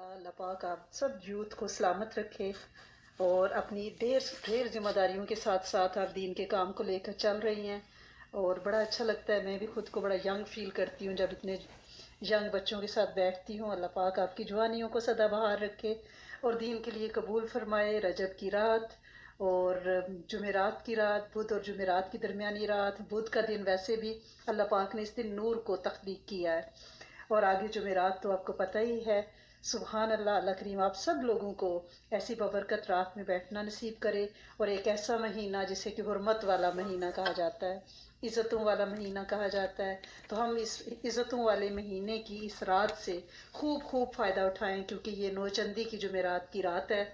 अल्लाह पाक आप सब यूथ को सलामत रखे और अपनी ढेर ढेर जिम्मेदारियों के साथ साथ आप दीन के काम को लेकर चल रही हैं। और बड़ा अच्छा लगता है, मैं भी खुद को बड़ा यंग फील करती हूँ जब इतने यंग बच्चों के साथ बैठती हूँ। अल्लाह पाक आपकी जवानियों को सदाबहार रखे और दीन के लिए कबूल फरमाए। रजब की रात और जुमेरात की रात, बुध और जुमेरात की दरमियानी रात, बुध का दिन वैसे भी अल्लाह पाक ने इस दिन नूर को तख्लीक किया है। और आगे जुमेरात तो आपको पता ही है। सुबहान अल्लाह, अल्लाह करीम आप सब लोगों को ऐसी बबरकत रात में बैठना नसीब करे। और एक ऐसा महीना जिसे कि हुर्मत वाला महीना कहा जाता है, इज़्ज़तों वाला महीना कहा जाता है, तो हम इस इज़्ज़तों वाले महीने की इस रात से खूब खूब फ़ायदा उठाएं, क्योंकि ये नौचंदी की जुमेरात की रात है,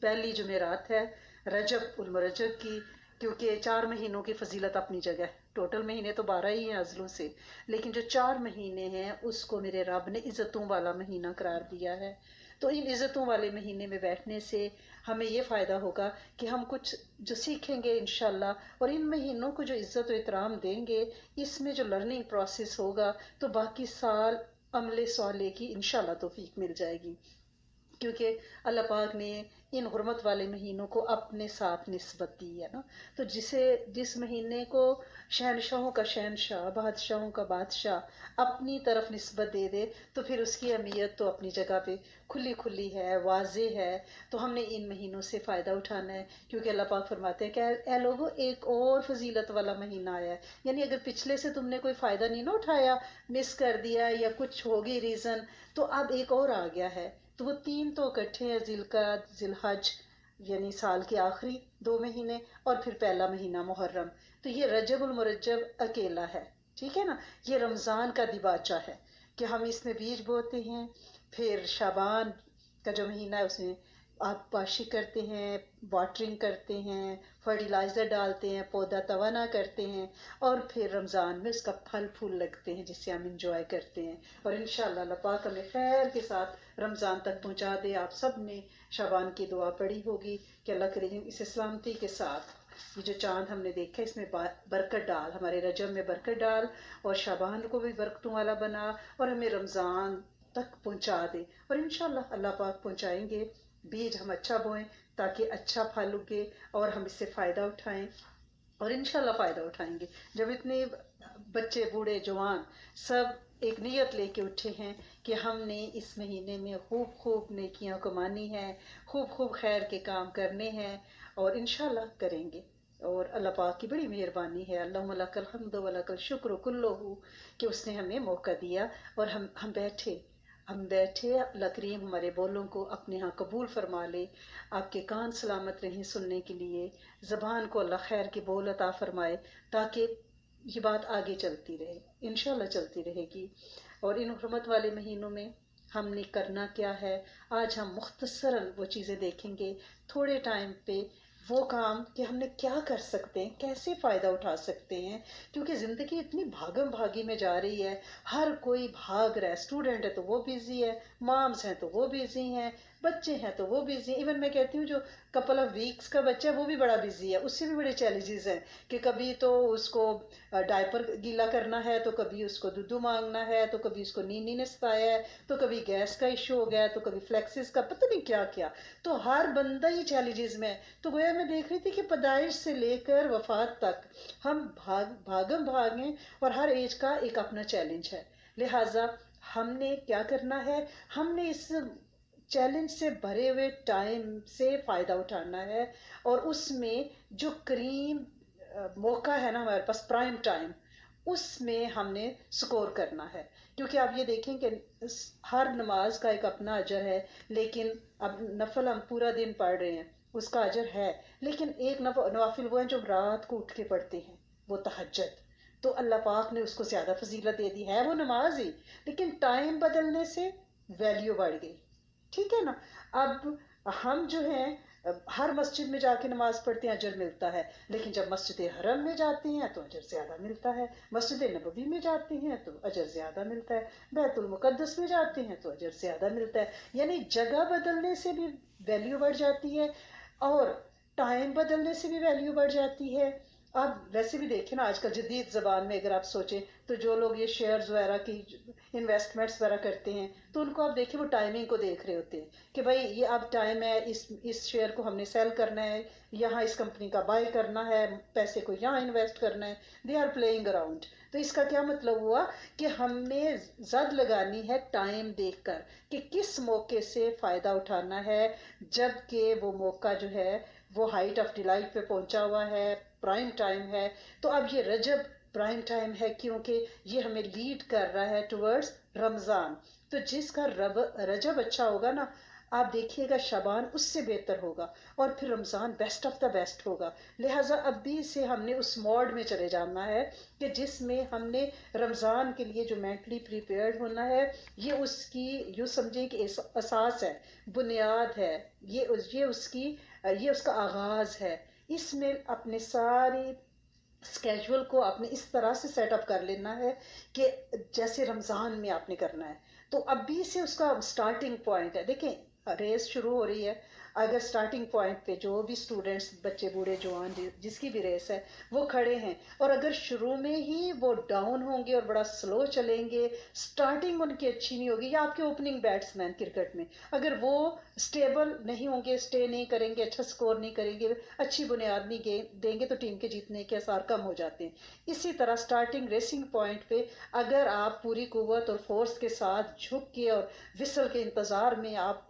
पहली जुमेरात है रजब उल मुरज्जब की। क्योंकि 4 महीनों की फजीलत अपनी जगह, टोटल महीने तो 12 ही हैं अज़लों से, लेकिन जो 4 महीने हैं उसको मेरे रब ने इज़्ज़तों वाला महीना करार दिया है। तो इन इज़्ज़तों वाले महीने में बैठने से हमें ये फ़ायदा होगा कि हम कुछ जो सीखेंगे इंशाल्लाह, और इन महीनों को जो इज़्ज़त व इकराम देंगे, इसमें जो लर्निंग प्रोसेस होगा तो बाकी साल अमले साले की इंशाल्लाह तौफीक मिल जाएगी। क्योंकि अल्लाह पाक ने इन हुर्मत वाले महीनों को अपने साथ निस्बत दी है ना। तो जिस महीने को शहनशाहों का शहनशाह, बादशाहों का बादशाह अपनी तरफ निस्बत दे दे, तो फिर उसकी अहमियत तो अपनी जगह पे खुली खुली है, वाजे है। तो हमने इन महीनों से फ़ायदा उठाना है, क्योंकि अल्लाह पाक फरमाते हैं कि ए लोगो, एक और फजीलत वाला महीना आया है। यानी अगर पिछले से तुमने कोई फ़ायदा नहीं ना उठाया, मिस कर दिया या कुछ होगी रीज़न, तो अब एक और आ गया है। तो वो 3 तो इकट्ठे हैं, जिलकद, जिलहज, यानी साल के आखिरी 2 महीने, और फिर पहला महीना मुहर्रम। तो ये रजबुल मुरज्जब अकेला है, ठीक है ना। ये रमज़ान का दिबाचा है कि हम इसमें बीज बोते हैं। फिर शाबान का जो महीना है उसमें आप पाशी करते हैं, वाटरिंग करते हैं, फर्टिलाइज़र डालते हैं, पौधा तवाना करते हैं, और फिर रमज़ान में उसका फल फूल लगते हैं जिससे हम इंजॉय करते हैं। और इंशाल्लाह अल्लाह पाक हमें खैर के साथ रमज़ान तक पहुंचा दे। आप सब ने शाबान की दुआ पढ़ी होगी कि अल्लाह करीम इसे सलामती के साथ, ये जो चांद हमने देखा इसमें बरकत डाल, हमारे रजब में बरकत डाल, और शाबान को भी बरकतों वाला बना, और हमें रमज़ान तक पहुंचा दे। और इंशाल्लाह अल्लाह पाक पहुंचाएंगे। बीज हम अच्छा बोएं ताकि अच्छा फल उगे और हम इससे फ़ायदा उठाएं, और इंशाल्लाह फ़ायदा उठाएंगे। जब इतने बच्चे बूढ़े जवान सब एक नीयत लेके उठे हैं कि हमने इस महीने में खूब खूब नेकियां कमानी है, खूब खूब खैर के काम करने हैं, और इंशाल्लाह करेंगे। और अल्लाह पाक की बड़ी मेहरबानी है, अल्लाहुम्मा लकल हम्दु व लकल शुक्र कुल्लुहु, कि उसने हमें मौका दिया और हम बैठे। अल्लाह करीम हमारे बोलों को अपने यहाँ कबूल फरमा ले। आपके कान सलामत रहें सुनने के लिए, ज़बान को अल्लाह खैर के बोल अता फरमाए, ताकि ये बात आगे चलती रहे, इंशाल्लाह चलती रहेगी। और इन हुर्मत वाले महीनों में हमने करना क्या है, आज हम मुख्तसरन वो चीज़ें देखेंगे, थोड़े टाइम पे वो काम कि हमने क्या कर सकते हैं, कैसे फ़ायदा उठा सकते हैं। क्योंकि ज़िंदगी इतनी भागम भागी में जा रही है, हर कोई भाग रहा है। स्टूडेंट है तो वो बिज़ी है, मॉम्स हैं तो वो बिज़ी हैं, बच्चे हैं तो वो बिज़ी हैं। इवन मैं कहती हूँ जो कपल ऑफ वीक्स का बच्चा है वो भी बड़ा बिज़ी है, उससे भी बड़े चैलेंजेस हैं कि कभी तो उसको डायपर गीला करना है, तो कभी उसको दूध मांगना है, तो कभी उसको नीनी ने सताया है, तो कभी गैस का इशू हो गया है, तो कभी फ्लेक्सिस का, पता नहीं क्या क्या। तो हर बंदा ही चैलेंजेस में है। तो गोया मैं देख रही थी कि पैदाइश से लेकर वफात तक हम भागम भाग हैं, और हर एज का एक अपना चैलेंज है। लिहाजा हमने क्या करना है, हमने इस चैलेंज से भरे हुए टाइम से फ़ायदा उठाना है, और उसमें जो करीम मौका है ना हमारे पास, प्राइम टाइम, उसमें हमने स्कोर करना है। क्योंकि आप ये देखें कि हर नमाज का एक अपना अजर है, लेकिन अब नफल हम पूरा दिन पढ़ रहे हैं उसका अजर है, लेकिन एक नवाफिल वो है जो रात को उठ के पढ़ते हैं, वो तहज्जुद, तो अल्लाह पाक ने उसको ज़्यादा फजीलत दे दी है, वो नमाज ही, लेकिन टाइम बदलने से वैल्यू बढ़ गई, ठीक है ना। अब हम जो हैं हर मस्जिद में जाके नमाज पढ़ते हैं, अजर मिलता है, लेकिन जब मस्जिद हरम में जाते हैं तो अजर ज़्यादा मिलता है, मस्जिद नबवी में जाते हैं तो अजर ज़्यादा मिलता है, बैतुल मुकद्दस में जाते हैं तो अजर ज़्यादा मिलता है। यानी जगह बदलने से भी वैल्यू बढ़ जाती है, और टाइम बदलने से भी वैल्यू बढ़ जाती है, آپ ویسے بھی دیکھیں نا آج کل جدید زبان میں اگر آپ سوچیں تو جو لوگ یہ شیئرز وغیرہ کی انویسٹمنٹس وغیرہ کرتے ہیں تو ان کو آپ دیکھیں وہ ٹائمنگ کو دیکھ رہے ہوتے ہیں کہ بھائی یہ اب ٹائم ہے، اس شیئر کو ہم نے سیل کرنا ہے، یہاں اس کمپنی کا بائی کرنا ہے، پیسے کو یہاں انویسٹ کرنا ہے. They are playing around. تو اس کا کیا مطلب ہوا کہ ہمیں زد لگانی ہے ٹائم دیکھ کر کہ کس موقع سے فائدہ اٹھانا ہے، جب کہ وہ موقع جو ہے وہ ہائٹ آف ڈیلائٹ پہ پہنچا ہوا ہے، پرائم ٹائم ہے. تو اب یہ رجب پرائم ٹائم ہے کیونکہ یہ ہمیں لیڈ کر رہا ہے ٹورڈز رمضان. تو جس کا رجب اچھا ہوگا نا، آپ دیکھیے گا شعبان اس سے بہتر ہوگا اور پھر رمضان بیسٹ آف دا بیسٹ ہوگا. لہٰذا ابھی سے ہم نے اس موڈ میں چلے جانا ہے کہ جس میں ہم نے رمضان کے لیے جو مینٹلی پریپیئرڈ ہونا ہے، یہ اس کی یوں سمجھیں کہ اساس ہے، بنیاد ہے، یہ اس کا آغاز ہے. اس میں اپنے ساری اسکیجول کو آپ نے اس طرح سے سیٹ اپ کر لینا ہے کہ جیسے رمضان میں آپ نے کرنا ہے. تو ابھی سے اس کا سٹارٹنگ پوائنٹ ہے. دیکھیں ریس شروع ہو رہی ہے، اگر سٹارٹنگ پوائنٹ پہ جو بھی اسٹوڈنٹس، بچے بوڑھے جوان جس کی بھی ریس ہے وہ کھڑے ہیں، اور اگر شروع میں ہی وہ ڈاؤن ہوں گے اور بڑا سلو چلیں گے، سٹارٹنگ ان کی اچھی نہیں ہوگی، یا آپ کے اوپننگ بیٹس مین کرکٹ میں اگر وہ سٹیبل نہیں ہوں گے، سٹے نہیں کریں گے، اچھا سکور نہیں کریں گے، اچھی بنیاد نہیں دیں گے، تو ٹیم کے جیتنے کے آثار کم ہو جاتے ہیں. اسی طرح سٹارٹنگ ریسنگ پوائنٹ پہ اگر آپ پوری قوت اور فورس کے ساتھ جھک کے اور وسل کے انتظار میں آپ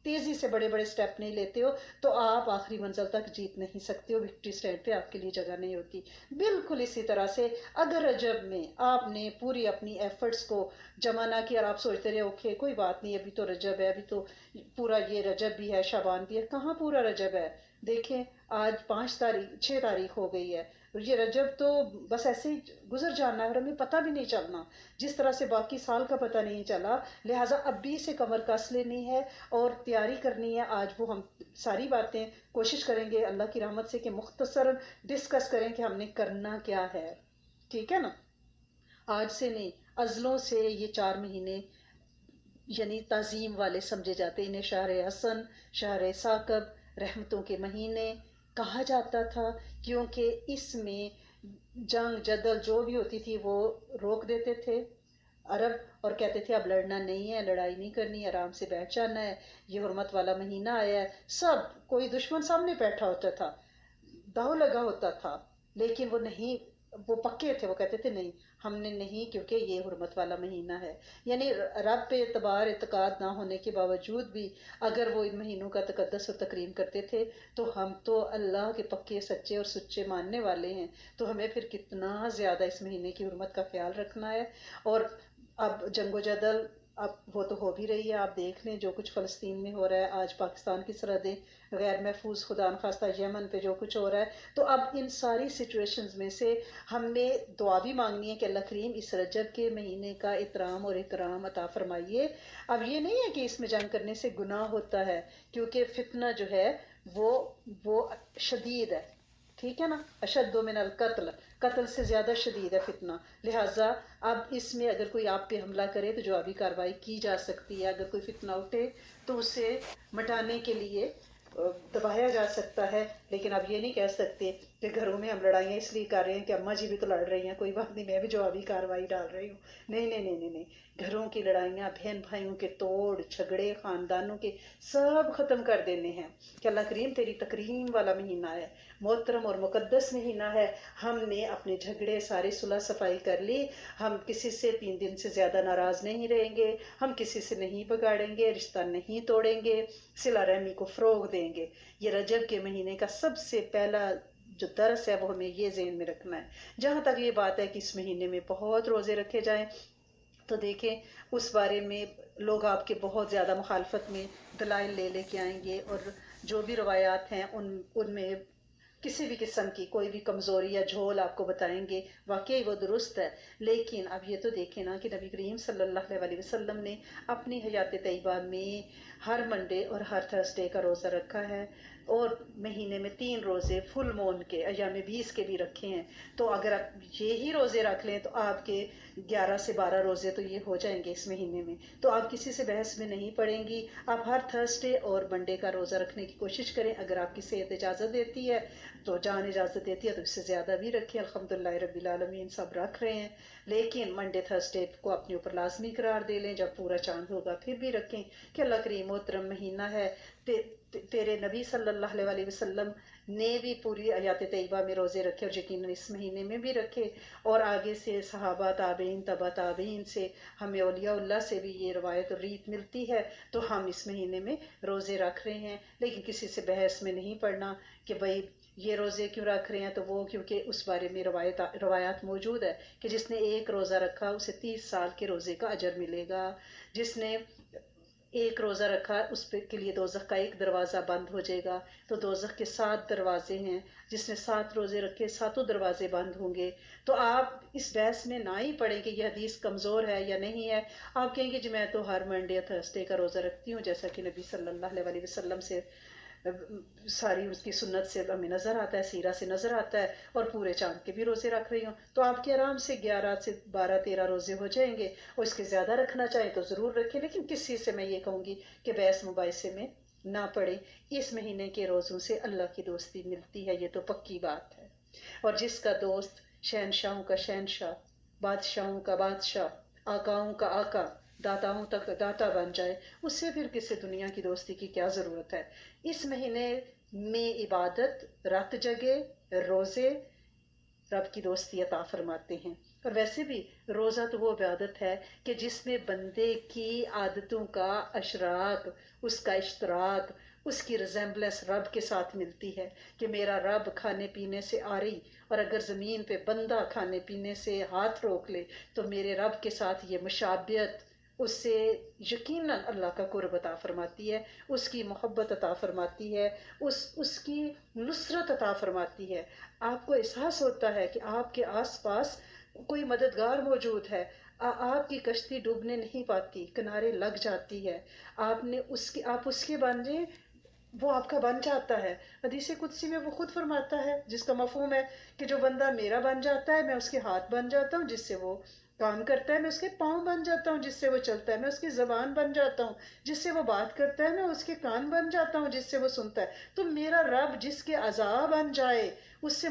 تیزی سے بڑے بڑے سٹیپ نہیں لیتے ہو تو آپ آخری منزل تک جیت نہیں سکتے ہو، وکٹری سٹینڈ پہ آپ کے لیے جگہ نہیں ہوتی. بالکل اسی طرح سے اگر رجب میں آپ نے پوری اپنی ایفرٹس کو جمع نہ کیا اور آپ سوچتے رہے اوکے کوئی بات نہیں، ابھی تو رجب ہے، ابھی تو پورا یہ رجب بھی ہے، شعبان بھی ہے. کہاں پورا رجب ہے؟ دیکھیں آج 6 تاریخ ہو گئی ہے، یہ رجب تو بس ایسے ہی گزر جانا ہے اور ہمیں پتہ بھی نہیں چلنا، جس طرح سے باقی سال کا پتہ نہیں چلا. لہٰذا ابھی سے کمر کس لینی ہے اور تیاری کرنی ہے. آج وہ ہم ساری باتیں کوشش کریں گے اللہ کی رحمت سے کہ مختصر ڈسکس کریں کہ ہم نے کرنا کیا ہے. ٹھیک ہے نا؟ آج سے نہیں، ازلوں سے یہ 4 مہینے یعنی تعظیم والے سمجھے جاتے. انہیں شہر حسن، شہر ثاقب، رحمتوں کے مہینے کہا جاتا تھا کیونکہ اس میں جنگ جدل جو بھی ہوتی تھی وہ روک دیتے تھے عرب، اور کہتے تھے اب لڑنا نہیں ہے، لڑائی نہیں کرنی، آرام سے بیٹھ جانا ہے، یہ حرمت والا مہینہ آیا ہے. سب کوئی دشمن سامنے بیٹھا ہوتا تھا، داؤ لگا ہوتا تھا، لیکن وہ نہیں، وہ پکے تھے، وہ کہتے تھے نہیں ہم نے نہیں، کیونکہ یہ حرمت والا مہینہ ہے. یعنی رب پہ اعتبار اعتقاد نہ ہونے کے باوجود بھی اگر وہ ان مہینوں کا تقدس اور تکریم کرتے تھے تو ہم تو اللہ کے پکے سچے اور سچے ماننے والے ہیں، تو ہمیں پھر کتنا زیادہ اس مہینے کی حرمت کا خیال رکھنا ہے. اور اب جنگ و جدل اب وہ تو ہو بھی رہی ہے، آپ دیکھ لیں جو کچھ فلسطین میں ہو رہا ہے، آج پاکستان کی سرحدیں غیر محفوظ، خدا نخواستہ یمن پہ جو کچھ ہو رہا ہے. تو اب ان ساری سچویشنز میں سے ہم نے دعا بھی مانگنی ہے کہ اللہ کریم اس رجب کے مہینے کا احترام اور اکرام عطا فرمائیے. اب یہ نہیں ہے کہ اس میں جنگ کرنے سے گناہ ہوتا ہے، کیونکہ فتنہ جو ہے وہ شدید ہے. ٹھیک ہے نا؟ اشد من القتل، قتل سے زیادہ شدید ہے فتنہ. لہٰذا اب اس میں اگر کوئی آپ پہ حملہ کرے تو جوابی کارروائی کی جا سکتی ہے. اگر کوئی فتنہ اٹھے تو اسے مٹانے کے لیے دبایا جا سکتا ہے. لیکن اب یہ نہیں کہہ سکتے کہ گھروں میں ہم لڑائیاں اس لیے کر رہے ہیں کہ اماں جی بھی تو لڑ رہی ہیں، کوئی بات نہیں میں بھی جوابی کارروائی ڈال رہی ہوں. نہیں نہیں نہیں نہیں نہیں، گھروں کی لڑائیاں، بہن بھائیوں کے توڑ جھگڑے، خاندانوں کے سب ختم کر دینے ہیں کہ اللہ کریم تیری تکریم والا مہینہ ہے، محترم اور مقدس مہینہ ہے. ہم نے اپنے جھگڑے سارے صلح صفائی کر لی، ہم کسی سے 3 دن سے زیادہ ناراض نہیں رہیں گے، ہم کسی سے نہیں بگاڑیں گے، رشتہ نہیں توڑیں گے، صلہ رحمی کو فروغ دیں گے. یہ رجب کے مہینے کا سب سے پہلا جو درس ہے وہ ہمیں یہ ذہن میں رکھنا ہے. جہاں تک یہ بات ہے کہ اس مہینے میں بہت روزے رکھے جائیں تو دیکھیں اس بارے میں لوگ آپ کے بہت زیادہ مخالفت میں دلائل لے کے آئیں گے، اور جو بھی روایات ہیں ان میں کسی بھی قسم کی کوئی بھی کمزوری یا جھول آپ کو بتائیں گے، واقعی وہ درست ہے. لیکن اب یہ تو دیکھیں نا کہ نبی کریم صلی اللہ علیہ وسلم نے اپنی حیات طیبہ میں ہر منڈے اور ہر تھرسڈے کا روزہ رکھا ہے. اور مہینے میں 3 روزے فل مون کے ایام 20 کے بھی رکھے ہیں، تو اگر آپ یہی روزے رکھ لیں تو آپ کے 11 سے 12 روزے تو یہ ہو جائیں گے اس مہینے میں، تو آپ کسی سے بحث میں نہیں پڑیں گی۔ آپ ہر تھرسڈے اور منڈے کا روزہ رکھنے کی کوشش کریں، اگر آپ کی صحت اجازت دیتی ہے تو، جان اجازت دیتی ہے تو اس سے زیادہ بھی رکھیں، الحمدللہ رب العالمین سب رکھ رہے ہیں، لیکن منڈے تھرسڈے کو اپنے اوپر لازمی قرار دے لیں، جب پورا چاند ہوگا پھر بھی رکھیں کہ اللہ کریم محترم مہینہ ہے، تیرے نبی صلی اللہ علیہ وسلم نے بھی پوری آیات طیبہ میں روزے رکھے اور یقیناً اس مہینے میں بھی رکھے، اور آگے سے صحابہ تابعین تبع تابعین سے ہمیں اولیاء اللہ سے بھی یہ روایت اور ریت ملتی ہے، تو ہم اس مہینے میں روزے رکھ رہے ہیں، لیکن کسی سے بحث میں نہیں پڑنا کہ بھائی یہ روزے کیوں رکھ رہے ہیں تو وہ، کیونکہ اس بارے میں روایات موجود ہے کہ جس نے ایک روزہ رکھا اسے 30 سال کے روزے کا اجر ملے گا، جس نے ایک روزہ رکھا اس پہ کے لیے دوزخ کا ایک دروازہ بند ہو جائے گا، تو دوزخ کے 7 دروازے ہیں، جس نے 7 روزے رکھے 7 دروازے بند ہوں گے، تو آپ اس بحث میں نہ ہی پڑیں کہ یہ حدیث کمزور ہے یا نہیں ہے، آپ کہیں گے جی میں تو ہر منڈے یا تھرسڈے کا روزہ رکھتی ہوں، جیسا کہ نبی صلی اللہ علیہ وسلم سے ساری اس کی سنت سے ہمیں نظر آتا ہے، سیرہ سے نظر آتا ہے، اور پورے چاند کے بھی روزے رکھ رہی ہوں، تو آپ کے آرام سے 11 سے 12 13 روزے ہو جائیں گے، اور اس کے زیادہ رکھنا چاہیں تو ضرور رکھیں، لیکن کسی سے میں یہ کہوں گی کہ بحث مباحثے میں نہ پڑے، اس مہینے کے روزوں سے اللہ کی دوستی ملتی ہے، یہ تو پکی بات ہے، اور جس کا دوست شہنشاہوں کا شہنشاہ، بادشاہوں کا بادشاہ، آقاؤں کا آقا، داتاؤں تک داتا بن جائے، اس سے پھر کسی دنیا کی دوستی کی کیا ضرورت ہے۔ اس مہینے میں عبادت، رات جگے، روزے رب کی دوستی عطا فرماتے ہیں، اور ویسے بھی روزہ تو وہ عبادت ہے کہ جس میں بندے کی عادتوں کا اشراک، اس کا اشتراک، اس کی ریزمبلنس رب کے ساتھ ملتی ہے، کہ میرا رب کھانے پینے سے آری، اور اگر زمین پہ بندہ کھانے پینے سے ہاتھ روک لے تو میرے رب کے ساتھ یہ مشابہت اس سے یقیناً اللہ کا قرب عطا فرماتی ہے، اس کی محبت عطا فرماتی ہے، اس کی نصرت عطا فرماتی ہے، آپ کو احساس ہوتا ہے کہ آپ کے آس پاس کوئی مددگار موجود ہے، آپ کی کشتی ڈوبنے نہیں پاتی، کنارے لگ جاتی ہے، آپ اس کے بن جائیں، وہ آپ کا بن جاتا ہے۔ حدیث قدسی میں وہ خود فرماتا ہے، جس کا مفہوم ہے کہ جو بندہ میرا بن جاتا ہے میں اس کے ہاتھ بن جاتا ہوں جس سے وہ کام کرتا ہے، میں اس کے پاؤں بن جاتا ہوں جس سے وہ چلتا ہے، میں اس کی زبان بن جاتا ہوں جس سے وہ بات کرتا ہے، میں اس کے کان بن جاتا ہوں جس سے وہ سنتا ہے، تو میرا رب جس کے اعضاء بن جائے اس سے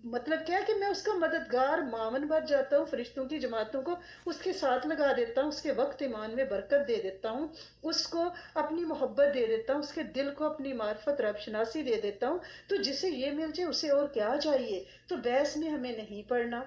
مطلب کیا ہے کہ میں اس کا مددگار معاون بن جاتا ہوں، فرشتوں کی جماعتوں کو اس کے ساتھ لگا دیتا ہوں، اس کے وقت ایمان میں برکت دے دیتا ہوں، اس کو اپنی محبت دے دیتا ہوں، اس کے دل کو اپنی معرفت رب شناسی دے دیتا ہوں، تو جسے یہ مل جائے اسے اور کیا چاہیے، تو بحث میں ہمیں نہیں پڑنا،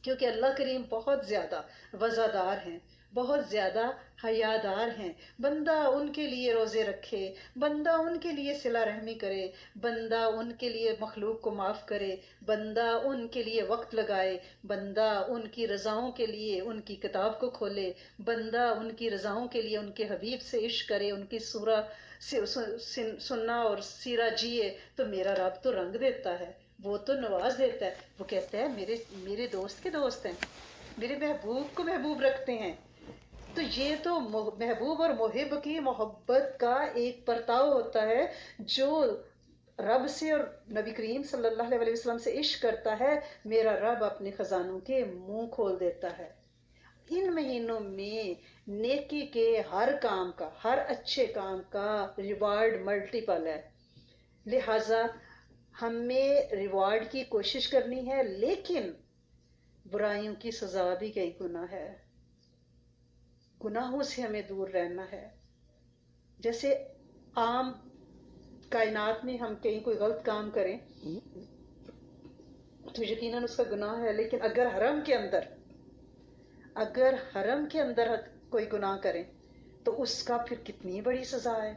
کیونکہ اللہ کریم بہت زیادہ وزادار ہیں، بہت زیادہ حیادار ہیں، بندہ ان کے لیے روزے رکھے، بندہ ان کے لیے صلہ رحمی کرے، بندہ ان کے لیے مخلوق کو معاف کرے، بندہ ان کے لیے وقت لگائے، بندہ ان کی رضاؤں کے لیے ان کی کتاب کو کھولے، بندہ ان کی رضاؤں کے لیے ان کے حبیب سے عشق کرے، ان کی سورہ سننا اور سیرہ جیے، تو میرا رب تو رنگ دیتا ہے، وہ تو نواز دیتا ہے، وہ کہتا ہے میرے دوست کے دوست ہیں، میرے محبوب کو محبوب رکھتے ہیں، تو یہ تو محبوب اور محب کی محبت کا ایک پرتاؤ ہوتا ہے، جو رب سے اور نبی کریم صلی اللہ علیہ وسلم سے عشق کرتا ہے، میرا رب اپنے خزانوں کے منہ کھول دیتا ہے۔ ان مہینوں میں نیکی کے ہر کام کا، ہر اچھے کام کا ریوارڈ ملٹیپل ہے، لہٰذا ہمیں ریوارڈ کی کوشش کرنی ہے، لیکن برائیوں کی سزا بھی کئی گنا ہے، گناہوں سے ہمیں دور رہنا ہے، جیسے عام کائنات میں ہم کہیں کوئی غلط کام کریں تو یقیناً اس کا گناہ ہے، لیکن اگر حرم کے اندر کوئی گناہ کریں تو اس کا پھر کتنی بڑی سزا ہے،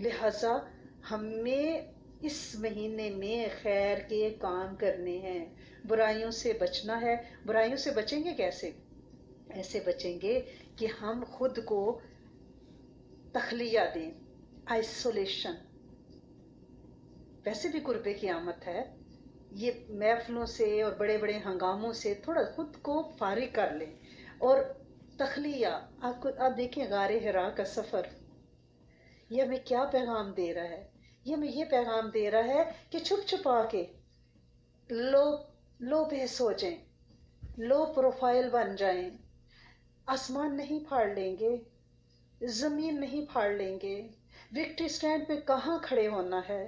لہٰذا ہمیں اس مہینے میں خیر کے کام کرنے ہیں، برائیوں سے بچنا ہے۔ برائیوں سے بچیں گے کیسے؟ ایسے بچیں گے کہ ہم خود کو تخلیہ دیں، آئسولیشن، ویسے بھی قرب قیامت ہے، یہ محفلوں سے اور بڑے بڑے ہنگاموں سے تھوڑا خود کو فارغ کر لیں، اور تخلیہ، آپ دیکھیں غار حرا کا سفر، یہ ہمیں کیا پیغام دے رہا ہے ये पैगाम दे रहा है कि छुप छुपा के लो लो बेस हो जाएं, लो प्रोफाइल बन जाएं, आसमान नहीं फाड़ लेंगे, ज़मीन नहीं फाड़ लेंगे, विक्ट्री स्टैंड पे कहाँ खड़े होना है,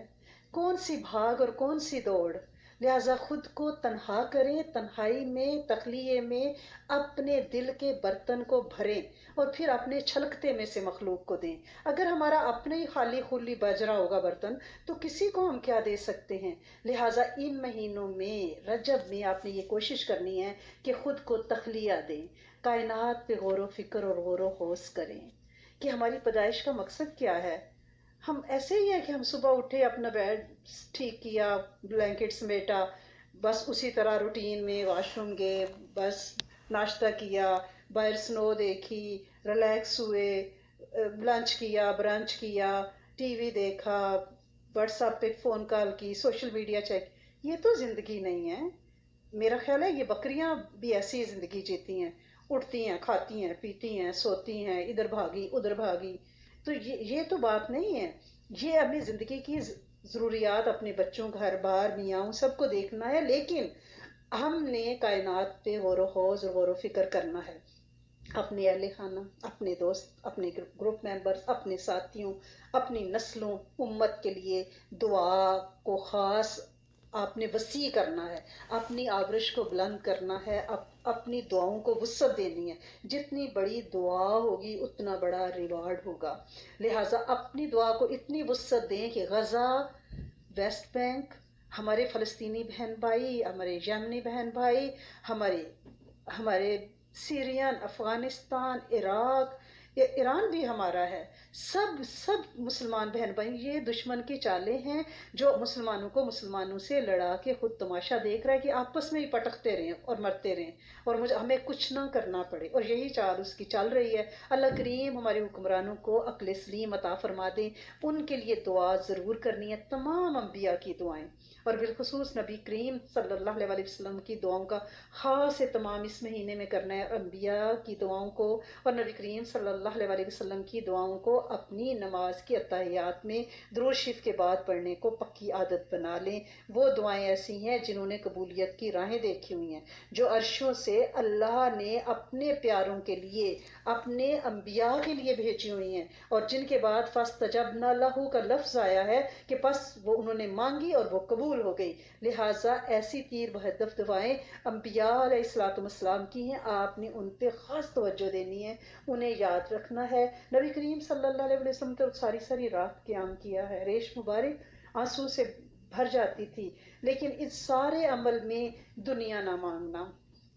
कौन सी भाग और कौन सी दौड़। लिहाजा खुद को तन्हा करें, तन्हाई में तखलिए में अपने दिल के बर्तन को भरें और फिर अपने छलकते में से मखलूक को दें। अगर हमारा अपने ही खाली खुली बज रहा होगा बर्तन तो किसी को हम क्या दे सकते हैं। लिहाजा इन महीनों में रजब में आपने ये कोशिश करनी है कि खुद को तखलिया दें, कायनात पे गौर व फिक्र और गौर व होश करें कि हमारी पैदाइश का मकसद क्या है। हम ऐसे ही है कि हम सुबह उठे, अपना बेड ठीक किया, ब्लैंकेट समेटा, बस उसी तरह रूटीन में वॉशरूम गए, बस नाश्ता किया, बाहर स्नो देखी, रिलैक्स हुए, लंच किया, ब्रंच किया, टीवी देखा, व्हाट्सएप पे फ़ोन कॉल की, सोशल मीडिया चेक। ये तो ज़िंदगी नहीं है। मेरा ख्याल है ये बकरियां भी ऐसी ज़िंदगी जीती हैं, उठती हैं, खाती हैं, पीती हैं, सोती हैं, इधर भागी उधर भागी। तो ये तो बात नहीं है। ये अपनी ज़िंदगी की ज़रूरियात, अपने बच्चों, घर बार, मियाँ सबको देखना है, लेकिन हमने कायनात पे गौर व हौज और गौर व फिक्र करना है। अपने अहले खाना, अपने दोस्त, अपने ग्रुप मेंबर्स, अपने साथियों, अपनी नस्लों, उम्मत के लिए दुआ को ख़ास आपने वसी करना है, अपनी आबरिश को बुलंद करना है, अपनी दुआओं को वुसअत देनी है। जितनी बड़ी दुआ होगी उतना बड़ा रिवार्ड होगा। लिहाजा अपनी दुआ को इतनी वुसअत दें कि गज़ा, वेस्ट बैंक, हमारे फ़लस्तीनी बहन भाई, हमारे यमनी बहन भाई, हमारे हमारे सीरियन, अफ़गानिस्तान, इराक, ईरान भी हमारा है, सब सब मुसलमान बहन भाई, ये दुश्मन की चालें हैं जो मुसलमानों को मुसलमानों से लड़ा के खुद तमाशा देख रहा है कि आपस में ही पटकते रहें और मरते रहें और मुझे हमें कुछ ना करना पड़े, और यही चाल उसकी चल रही है। अल्लाह करीम हमारे हुक्मरानों को अक्ल सलीम अता फरमा दें। उनके लिए दुआ ज़रूर करनी है, तमाम अम्बिया की दुआएं, और बिलखुसूस नबी करीम सल्लल्लाहु अलैहि वसल्लम की दुआओं का ख़ास एहतमाम इस महीने में करना है। अम्बिया की दुआओं को और नबी करीम सल्लल्लाहु अलैहि वसल्लम की दुआओं को अपनी नमाज की अत्तहियात में दुरूद शरीफ के बाद पढ़ने को पक्की आदत बना लें। वो दुआएं ऐसी हैं जिन्होंने कबूलियत की राहें देखी हुई हैं, जो अर्शों से अल्लाह ने अपने प्यारों के लिए, अपने अम्बिया के लिए भेजी हुई हैं, और जिनके बाद फस्तजबना लहू का लफ्ज़ आया है कि बस वो उन्होंने मांगी और वो कबूल हो गई। लिहाजा ऐसी तीर बहदफ दुआएं अम्बिया अलैहिस्सलाम की हैं, आपने उन पे ख़ास तवज्जो देनी है, उन्हें याद रखना है। नबी करीम सल्लल्लाहु अलैहि वसल्लम तो सारी सारी रात क़याम किया है, रेश मुबारक आंसू से भर जाती थी, लेकिन इस सारे अमल में दुनिया ना मांगना,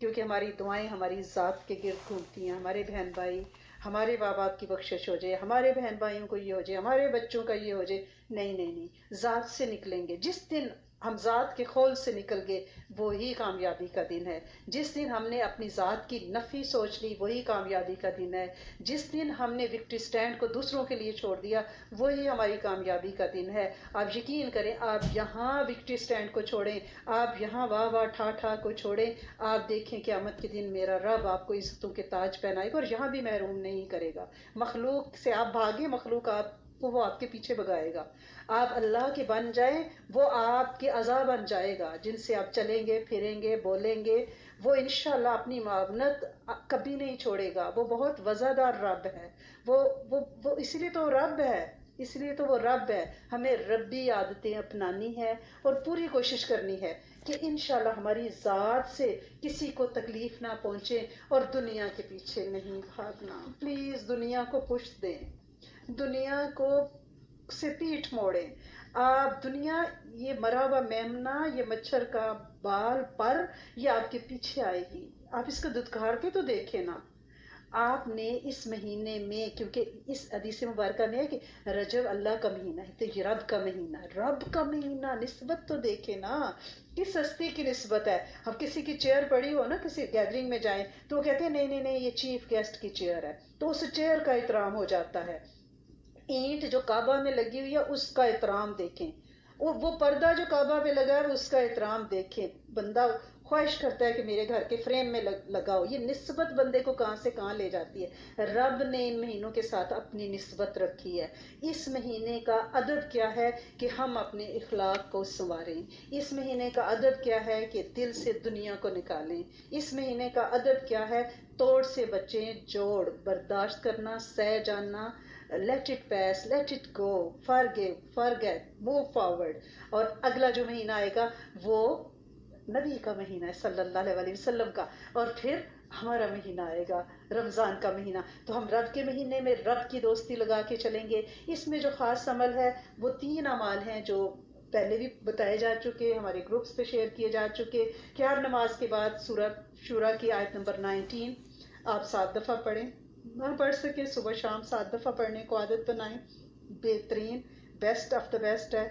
क्योंकि हमारी दुआएं हमारी ज़ात के गिर्द घूमती हैं। हमारे बहन भाई, हमारे माँ बाप की बख्शिश हो जाए, हमारे बहन भाइयों को ये हो जाए, हमारे बच्चों का ये हो जाए, नहीं नहीं नहीं, ज़ात से निकलेंगे। जिस दिन हम ज़ात के खोल से निकल गए वही कामयाबी का दिन है। जिस दिन हमने अपनी ज़ात की नफ़ी सोच ली वही कामयाबी का दिन है। जिस दिन हमने विक्ट्री स्टैंड को दूसरों के लिए छोड़ दिया वही हमारी कामयाबी का दिन है। आप यकीन करें, आप यहाँ विक्ट्री स्टैंड को छोड़ें, आप यहाँ वाह वाह ठा ठा को छोड़ें, आप देखें क़यामत के दिन मेरा रब आपको इज़्ज़तों के ताज पहनाएगा और यहाँ भी महरूम नहीं करेगा। मखलूक से आप भागे, मखलूक आपको वो आपके पीछे भगाएगा। आप अल्लाह के बन जाए, वो आपके अज़ा बन जाएगा, जिनसे आप चलेंगे फिरेंगे बोलेंगे। वो इंशाअल्लाह अपनी मावनत कभी नहीं छोड़ेगा। वो बहुत वज़ादार रब है। वो इसलिए तो रब है, इसलिए तो वो रब है। हमें रब्बी आदतें अपनानी है और पूरी कोशिश करनी है कि इंशाअल्लाह हमारी ज़ात से किसी को तकलीफ़ ना पहुँचे, और दुनिया के पीछे नहीं भागना। प्लीज़ दुनिया को पुश दें, दुनिया को से पीठ मोड़ें। आप दुनिया, ये मरा हुआ मेमना, ये मच्छर का बाल पर, ये आपके पीछे आएगी। आप इसको दुत्कार के तो देखें ना। आपने इस महीने में, क्योंकि इस हदीस मुबारक में है कि रजब अल्लाह का महीना है, तो ये रब का महीना, रब का महीना, निस्बत तो देखे ना, किस हस्ती की निस्बत है। हम किसी की चेयर पड़ी हो ना, किसी गैदरिंग में जाएं तो वो कहते हैं नहीं नहीं नहीं, ये चीफ गेस्ट की चेयर है, तो उस चेयर का एहतराम हो जाता है। ईंट जो काबा में लगी हुई है उसका एहतराम देखें, वो पर्दा जो काबा पे लगा है उसका एहतराम देखें। बंदा ख्वाहिश करता है कि मेरे घर के फ्रेम में लगा हो। ये निस्बत बंदे को कहाँ से कहाँ ले जाती है। रब ने इन महीनों के साथ अपनी निस्बत रखी है। इस महीने का अदब क्या है कि हम अपने इखलाक को संवारें। इस महीने का अदब क्या है कि दिल से दुनिया को निकालें। इस महीने का अदब क्या है, तोड़ से बचें, जोड़ बर्दाश्त करना, सह जानना, लेट इट पैस, let it go, forgive, forget, move forward. और अगला जो महीना आएगा वो नबी का महीना है सल्लल्लाहु अलैहि वसल्लम का, और फिर हमारा महीना आएगा रमज़ान का महीना। तो हम रब के महीने में रब की दोस्ती लगा के चलेंगे। इसमें जो ख़ास अमल है वो 3 अमाल हैं जो पहले भी बताए जा चुके, हमारे ग्रुप्स पे शेयर किए जा चुके कि हर नमाज के बाद सूरह शूरा की आयत नंबर 19 आप 7 दफ़ा पढ़ें। ना पढ़ सके सुबह शाम 7 दफ़ा पढ़ने को आदत बनाएं। बेहतरीन, बेस्ट ऑफ द बेस्ट है।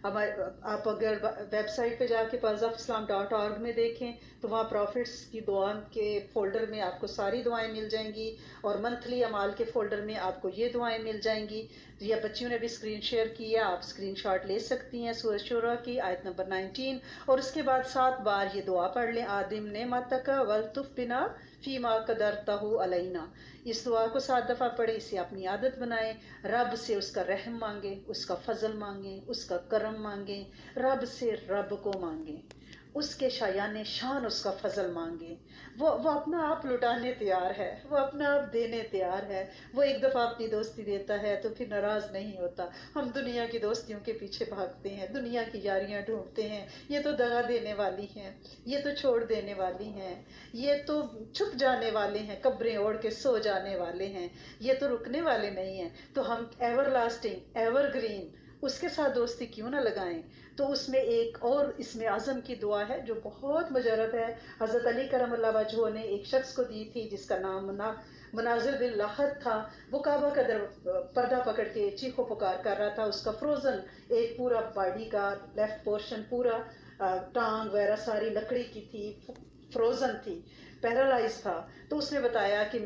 हमारे आप अगर वेबसाइट पे जाके pulseofislam.org में देखें तो वहाँ प्रॉफिट्स की दुआ के फ़ोल्डर में आपको सारी दुआएं मिल जाएंगी, और मंथली अमाल के फ़ोल्डर में आपको ये दुआएं मिल जाएंगी। तो ये बच्चियों ने भी स्क्रीन शेयर की है, आप स्क्रीन शॉट ले सकती हैं सूरह शूरा की आयत नंबर 19, और उसके बाद 7 बार ये दुआ पढ़ लें, आदिम ने मतका वल्तुफ बिना फ़ीमा कदरतहु अलैना। इस दुआ को 7 दफ़ा पढ़े, इसे अपनी आदत बनाएं। रब से उसका रहम मांगे, उसका फजल मांगे, उसका करम मांगे, रब से रब को मांगे, उसके शायान शान उसका फजल मांगे। वो अपना आप लुटाने तैयार है, वो अपना आप देने तैयार है। वो एक दफ़ा अपनी दोस्ती देता है तो फिर नाराज़ नहीं होता। हम दुनिया की दोस्तियों के पीछे भागते हैं, दुनिया की यारियां ढूंढते हैं, ये तो दगा देने वाली हैं, ये तो छोड़ देने वाली हैं, ये तो छुप जाने वाले हैं, कब्रें ओढ़ के सो जाने वाले हैं, ये तो रुकने वाले नहीं हैं। तो हम एवर लास्टिंग, एवर ग्रीन उसके साथ दोस्ती क्यों ना लगाएं। तो उसमें एक और इसमें आज़म की दुआ है जो बहुत मुजरब है। हज़रत अली करमल्लाहु वजहू ने एक शख्स को दी थी जिसका नाम मुनाजिर बिन लाहद था। वो काबा का पर्दा पकड़ के चीखो पुकार कर रहा था। उसका फ्रोज़न एक पूरा बॉडी का लेफ्ट पोर्शन पूरा टांग वगैरह सारी लकड़ी की थी, फ्रोज़न थी, पैरालाइज था। तो उसने बताया कि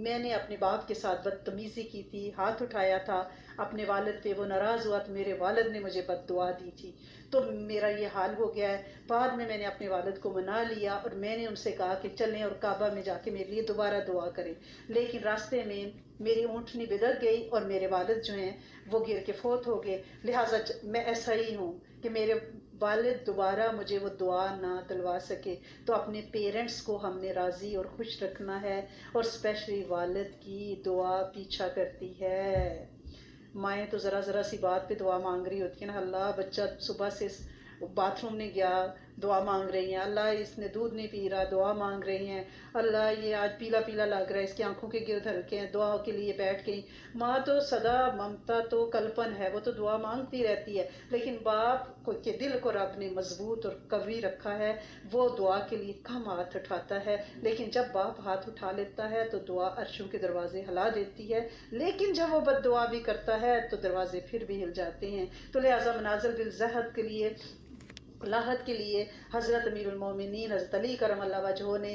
मैंने अपने बाप के साथ बदतमीज़ी की थी, हाथ उठाया था अपने वालिद पे, वो नाराज़ हुआ तो मेरे वालिद ने मुझे बद्दुआ दी थी, तो मेरा ये हाल हो गया है। बाद में मैंने अपने वालिद को मना लिया और मैंने उनसे कहा कि चलें और काबा में जाके मेरे लिए दोबारा दुआ करें, लेकिन रास्ते में मेरी ऊँटनी बिदक गई और मेरे वालिद जो हैं वो गिर के फोत हो गए। लिहाजा मैं ऐसा ही हूँ कि मेरे वालिद दोबारा मुझे वो दुआ ना दिलवा सके। तो अपने पेरेंट्स को हमने राज़ी और खुश रखना है, और स्पेशली वालिद की दुआ पीछा करती है। माएँ तो ज़रा ज़रा सी बात पे दुआ मांग रही होती है ना, अल्लाह बच्चा सुबह से बाथरूम नहीं गया, दुआ मांग रही हैं। अल्लाह इसने दूध नहीं पी रहा, दुआ मांग रही हैं। अल्लाह ये आज पीला पीला लग रहा है, इसकी आंखों के गिर्द हल्के हैं, दुआ के लिए बैठ गई। माँ तो सदा ममता तो कल्पन है, वो तो दुआ मांगती रहती है, लेकिन बाप के दिल को रब ने मजबूत और कवी रखा है, वो दुआ के लिए कम हाथ उठाता है। लेकिन जब बाप हाथ उठा लेता है तो दुआ अर्शों के दरवाजे हिला देती है, लेकिन जब वो बद दुआ भी करता है तो दरवाजे फिर भी हिल जाते हैं। तो लिहाजा मनाजिल बिल ज़हद के लिए, लाहत के लिए हज़रत अमीरुल मोमिनीन हज़रत अली करमल्लाहु वजहू ने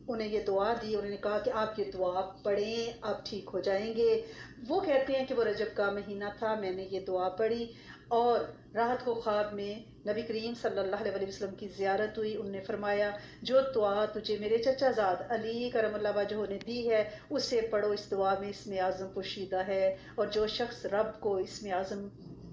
उन्हें ये दुआ दी। उन्होंने कहा कि आप ये दुआ पढ़ें, आप ठीक हो जाएंगे। वो कहते हैं कि वो रजब का महीना था, मैंने ये दुआ पढ़ी और रात को ख्वाब में नबी करीम सल्लल्लाहु अलैहि वसल्लम की ज़ियारत हुई। उनने फरमाया जो दुआ तुझे मेरे चचाजाद अली करमल्लाहु वजहू ने दी है उसे पढ़ो, इस दुआ में इसमें आज़म पोशीदा है, और जो शख्स रब को इसमें आज़म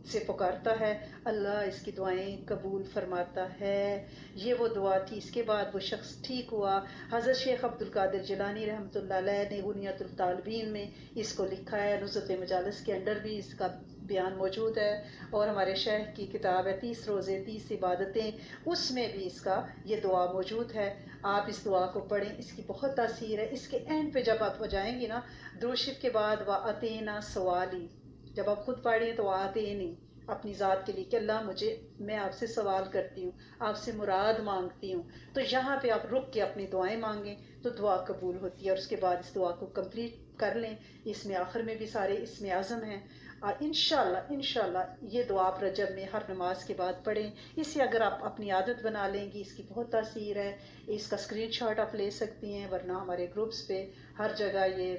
से पुकारता है अल्लाह इसकी दुआएं कबूल फरमाता है। ये वो दुआ थी। इसके बाद वो शख्स ठीक हुआ। हज़रत शेख अब्दुल कादिर जिलानी रहमतुल्लाह अलैह ने गुनियतुल तालिबीन में इसको लिखा है। नुज़रत मजालिस के अंडर भी इसका बयान मौजूद है, और हमारे शेख की किताब है 30 रोज़े 30 इबादतें, उसमें भी इसका ये दुआ मौजूद है। आप इस दुआ को पढ़ें, इसकी बहुत तासीर है। इसके एंड पे जब आप जाएंगी ना, दुरूद शरीफ के बाद व अतेना सवाली, जब आप खुद पढ़ें तो आते नहीं अपनी ज़ात के लिए कि अल्लाह मुझे, मैं आपसे सवाल करती हूँ, आपसे मुराद मांगती हूँ। तो यहाँ पे आप रुक के अपनी दुआएं मांगें तो दुआ कबूल होती है। और उसके बाद इस दुआ को कंप्लीट कर लें। इसमें आखिर में भी सारे इसमें आज़म हैं, और इंशाल्लाह ये दुआ आप रजब में हर नमाज के बाद पढ़ें। इसे अगर आप अपनी आदत बना लेंगी, इसकी बहुत तासीर है। इसका स्क्रीनशॉट आप ले सकती हैं, वरना हमारे ग्रुप्स पे हर जगह ये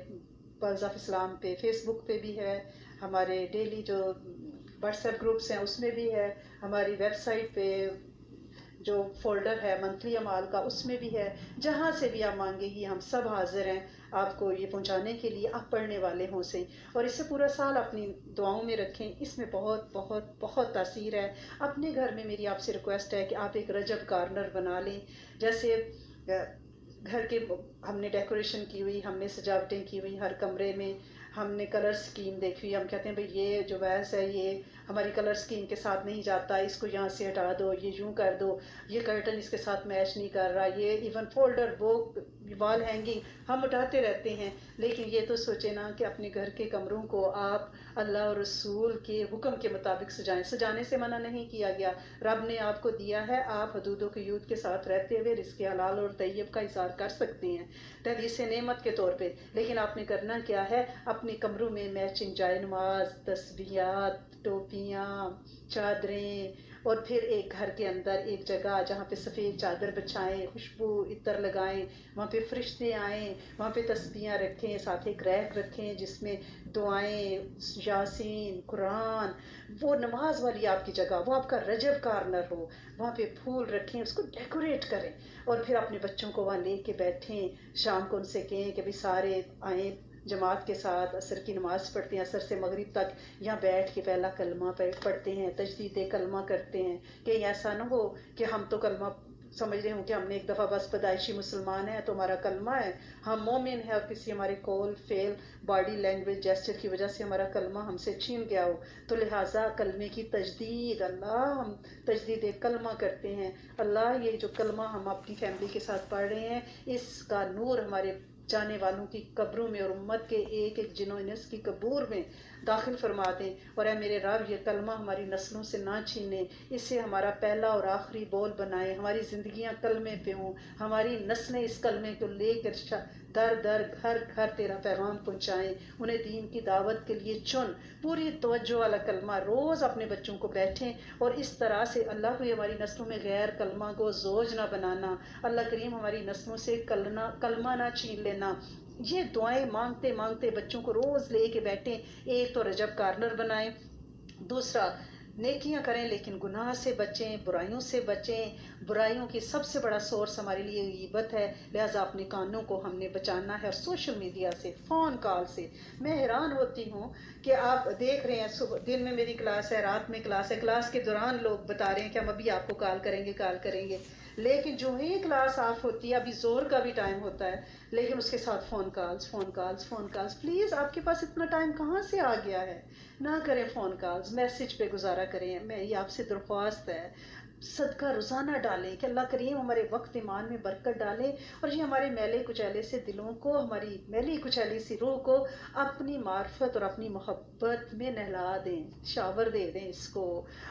पल्स ऑफ इस्लाम पे फेसबुक पे भी है, हमारे डेली जो व्हाट्सएप ग्रुप्स हैं उसमें भी है, हमारी वेबसाइट पे جو فولڈر ہے منتھلی اعمال کا اس میں بھی ہے، جہاں سے بھی آپ مانگے گی ہم سب حاضر ہیں آپ کو یہ پہنچانے کے لیے، آپ پڑھنے والے ہوں سے، اور اسے پورا سال اپنی دعاؤں میں رکھیں، اس میں بہت بہت بہت تاثیر ہے۔ اپنے گھر میں میری آپ سے ریکویسٹ ہے کہ آپ ایک رجب کارنر بنا لیں، جیسے گھر کے ہم نے ڈیکوریشن کی ہوئی، ہم نے سجاوٹیں کی ہوئی ہر کمرے میں، ہم نے کلر سکیم دیکھی ہوئی، ہم کہتے ہیں بھئی یہ جو ویس ہے یہ ہماری کلر سکیم کے ساتھ نہیں جاتا، اس کو یہاں سے ہٹا دو، یہ یوں کر دو، یہ کرٹن اس کے ساتھ میچ نہیں کر رہا، یہ ایون فولڈر بک وال ہینگنگ ہم اٹھاتے رہتے ہیں، لیکن یہ تو سوچے نا کہ اپنے گھر کے کمروں کو آپ اللہ اور رسول کے حکم کے مطابق سجائیں۔ سجانے سے منع نہیں کیا گیا، رب نے آپ کو دیا ہے، آپ حدود و قیود کے ساتھ رہتے ہوئے رزق حلال اور طیب کا اظہار کر سکتے ہیں تحدیث نعمت کے طور پہ، لیکن آپ نے کرنا کیا ہے، اپنے کمروں میں میچنگ جائے نماز، تسبیحات، ٹوپیاں، چادریں، اور پھر ایک گھر کے اندر ایک جگہ جہاں پہ سفید چادر بچھائیں، خوشبو عطر لگائیں، وہاں پہ فرشتے آئیں، وہاں پہ تسبیحاں رکھیں، ساتھ ایک ریک رکھیں جس میں دعائیں، یاسین، قرآن، وہ نماز والی آپ کی جگہ، وہ آپ کا رجب کارنر ہو، وہاں پہ پھول رکھیں، اس کو ڈیکوریٹ کریں، اور پھر اپنے بچوں کو وہاں لے کے بیٹھیں، شام کو ان سے کہیں کہ بھی سارے آئیں جماعت کے ساتھ، عصر کی نماز پڑھتے ہیں، عصر سے مغرب تک یہاں بیٹھ کے پہلا کلمہ پڑھتے ہیں، تجدید کلمہ کرتے ہیں، کہ ایسا نہ ہو کہ ہم تو کلمہ سمجھ رہے ہوں کہ ہم نے ایک دفعہ بس پیدائشی مسلمان ہیں تو ہمارا کلمہ ہے، ہم مومن ہیں، اور کسی ہمارے کول فیل باڈی لینگویج جیسچر کی وجہ سے ہمارا کلمہ ہم سے چھین گیا ہو، تو لہٰذا کلمے کی تجدید، اللہ ہم تجدید کلمہ کرتے ہیں، اللہ یہ جو کلمہ ہم اپنی فیملی کے ساتھ پڑھ رہے ہیں اس کا نور ہمارے جانے والوں کی قبروں میں اور امت کے ایک ایک جنوں انس کی قبور میں داخل فرما دیں، اور اے میرے رب یہ کلمہ ہماری نسلوں سے نہ چھینے، اسے ہمارا پہلا اور آخری بول بنائیں، ہماری زندگیاں کلمے پہ ہوں، ہماری نسلیں اس کلمے کو لے کر در در گھر گھر تیرا پیغام پہنچائیں، انہیں دین کی دعوت کے لیے چن، پوری توجہ والا کلمہ روز اپنے بچوں کو بیٹھیں، اور اس طرح سے اللہ کو ہماری نسلوں میں غیر کلمہ کو زوج نہ بنانا، اللہ کریم ہماری نسلوں سے کلمہ نہ چھین لینا، یہ دعائیں مانگتے مانگتے بچوں کو روز لے کے بیٹھیں، ایک تو رجب کارنر بنائیں، دوسرا نیکیاں کریں لیکن گناہ سے بچیں، برائیوں سے بچیں، برائیوں کی سب سے بڑا سورس ہمارے لیے غیبت ہے، لہٰذا اپنے کانوں کو ہم نے بچانا ہے، اور سوشل میڈیا سے، فون کال سے، میں حیران ہوتی ہوں کہ آپ دیکھ رہے ہیں صبح دن میں میری کلاس ہے، رات میں کلاس ہے، کلاس کے دوران لوگ بتا رہے ہیں کہ ہم ابھی آپ کو کال کریں گے، لیکن جو ہی کلاس آف ہوتی ہے، ابھی زور کا بھی ٹائم ہوتا ہے، لیکن اس کے ساتھ فون کالز، پلیز آپ کے پاس اتنا ٹائم کہاں سے آ گیا ہے، نہ کریں فون کالز، میسج پہ گزارا کریں، میری آپ سے درخواست ہے، صدقہ روزانہ ڈالیں کہ اللہ کریم ہمارے وقت ایمان میں برکت ڈالیں، اور یہ ہمارے میلے کچیلے سے دلوں کو، ہماری میلی کچیلی سی روح کو اپنی معرفت اور اپنی محبت میں نہلا دیں، شاور دے دیں اس کو،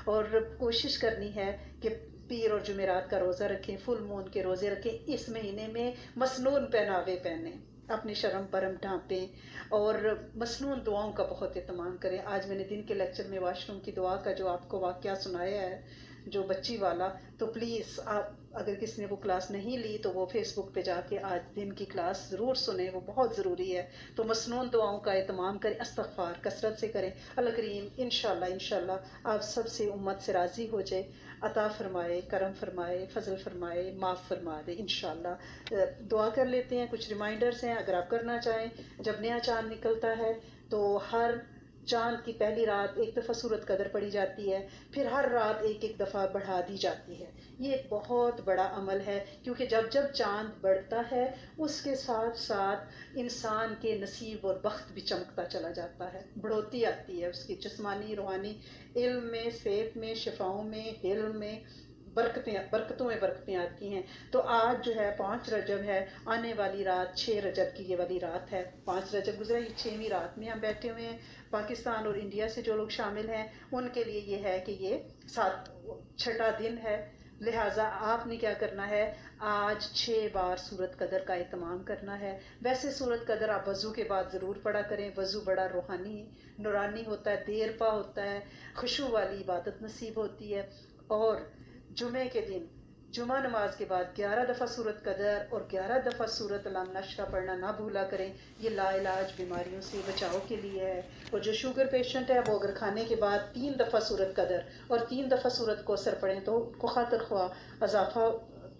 اور کوشش کرنی ہے کہ پیر اور جمعرات کا روزہ رکھیں، فل مون کے روزے رکھیں، اس مہینے میں مسنون پہناوے پہنیں، اپنے شرم پرم ڈھانپیں، اور مسنون دعاؤں کا بہت اہتمام کریں۔ آج میں نے دن کے لیکچر میں واش روم کی دعا کا جو آپ کو واقعہ سنایا ہے، جو بچی والا، تو پلیز آپ اگر کسی نے وہ کلاس نہیں لی تو وہ فیس بک پہ جا کے آج دن کی کلاس ضرور سنیں، وہ بہت ضروری ہے، تو مسنون دعاؤں کا اہتمام کریں، استغفار کثرت سے کریں، اللہ کریم انشاءاللہ آپ سب سے امت سے راضی ہو جائے، عطا فرمائے، کرم فرمائے، فضل فرمائے، معاف فرما دے انشاءاللہ۔ دعا کر لیتے ہیں، کچھ ریمائنڈرز ہیں اگر آپ کرنا چاہیں، جب نیا چاند نکلتا ہے تو ہر چاند کی پہلی رات ایک دفعہ سورت قدر پڑھی جاتی ہے، پھر ہر رات ایک ایک دفعہ بڑھا دی جاتی ہے، یہ ایک بہت بڑا عمل ہے، کیونکہ جب جب چاند بڑھتا ہے اس کے ساتھ ساتھ انسان کے نصیب اور بخت بھی چمکتا چلا جاتا ہے، بڑھوتی آتی ہے اس کی جسمانی، روحانی، علم میں، صحت میں، شفاؤں میں، علم میں، برکتوں میں برکتیں آتی ہیں۔ تو آج جو ہے 5 رجب ہے، آنے والی رات 6 رجب کی یہ والی رات ہے، 5 رجب گزرا، یہ 6ویں رات میں ہم بیٹھے ہوئے ہیں، پاکستان اور انڈیا سے جو لوگ شامل ہیں ان کے لیے یہ ہے کہ یہ 6واں دن ہے، لہٰذا آپ نے کیا کرنا ہے، آج 6 بار سورت قدر کا اہتمام کرنا ہے۔ ویسے سورت قدر آپ وضو کے بعد ضرور پڑھا کریں، وضو بڑا روحانی نورانی ہوتا ہے، دیر پا ہوتا ہے، خشوع والی عبادت نصیب ہوتی ہے، اور جمعے کے دن जुमा नमाज के बाद 11 दफ़ा सूरत कदर और 11 दफ़ा सूरत अल नशरा पढ़ना ना भूला करें। ये लाइलाज बीमारियों से बचाव के लिए है। और जो शुगर पेशेंट है वो अगर खाने के बाद 3 दफ़ा सूरत कदर और 3 दफ़ा सूरत कौसर पढ़ें तो उनको खातर ख्वा अजाफा